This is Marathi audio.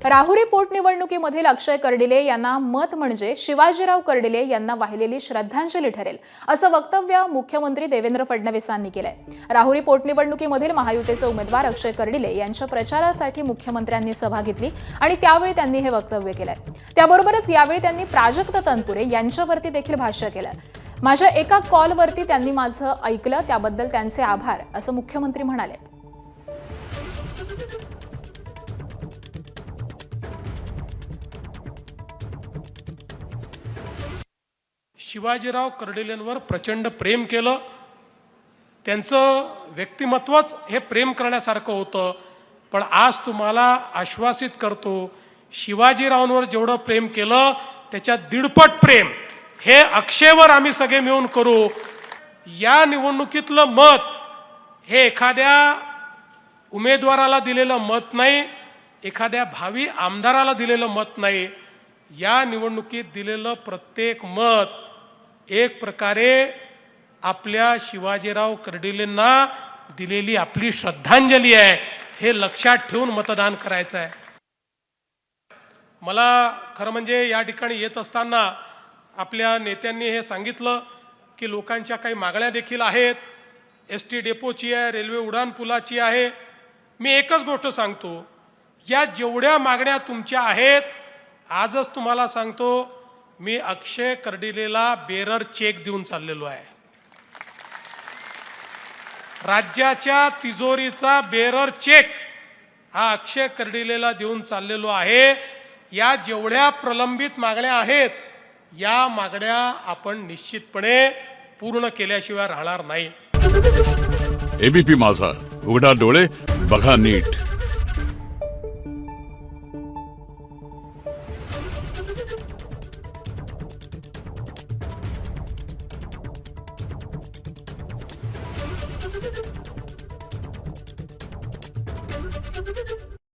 राहुरी पोटनिवडणुकीमधील अक्षय कर्डिले यांना मत म्हणजे शिवाजीराव कर्डिले यांना वाहिलेली श्रद्धांजली ठरेल असं वक्तव्य मुख्यमंत्री देवेंद्र फडणवीसांनी केलंय। राहुरी पोटनिवडणुकीमधील महायुतीचे उमेदवार अक्षय कर्डिले यांच्या प्रचारासाठी मुख्यमंत्र्यांनी सभा घेतली आणि त्यावेळी त्यांनी हे वक्तव्य केलंय। त्याबरोबरच यावेळी त्यांनी प्राजक्त तनपुरे यांच्यावरती देखील भाष्य केलंय। माझ्या एका कॉलवरती त्यांनी माझं ऐकलं त्याबद्दल त्यांचे आभार असं मुख्यमंत्री म्हणाले। शिवाजीराव कर्डिलेंवर प्रचंड प्रेम केलं। त्यांचं व्यक्तिमत्वच हे प्रेम करण्यासारखं होतं। पण आज तुम्हाला आश्वासित करतो, शिवाजीरावांवर जेवढं प्रेम केलं त्याच्या दीडपट प्रेम हे अक्षयवर आम्ही सगळे मिळून करू। या निवडणुकीतलं मत हे एखाद्या उमेदवाराला दिलेलं मत नाही, एखाद्या भावी आमदाराला दिलेलं मत नाही। या निवडणुकीत दिलेलं प्रत्येक मत एक प्रकारे आपल्या शिवाजीराव कर्डिलेंना दिलेली आपली श्रद्धांजली आहे। हे लक्षात ठेवून मतदान करायचं आहे। मला खरं म्हणजे या ठिकाणी येत असताना आपल्या नेत्यांनी हे सांगितलं की लोकांच्या काही मागण्या देखील आहेत, एसटी डेपोची आहे, रेल्वे उड्डाणपुलाची आहे। मी एकच गोष्ट सांगतो, या जेवढ्या मागण्या तुमच्या आहेत, आजच तुम्हाला सांगतो, मी अक्षय कर्डिलेला बेरर चेक देऊन चाललेलो आहे। राज्याच्या तिजोरीचा बेरर चेक हा अक्षय कर्डिलेला देऊन चाललेलो आहे। या जेवढ्या प्रलंबित मागण्या आहेत, या मागण्या आपण निश्चितपणे पूर्ण केल्याशिवाय राहणार नाही। एबीपी माझा, उघडा डोळे बघा नीट। you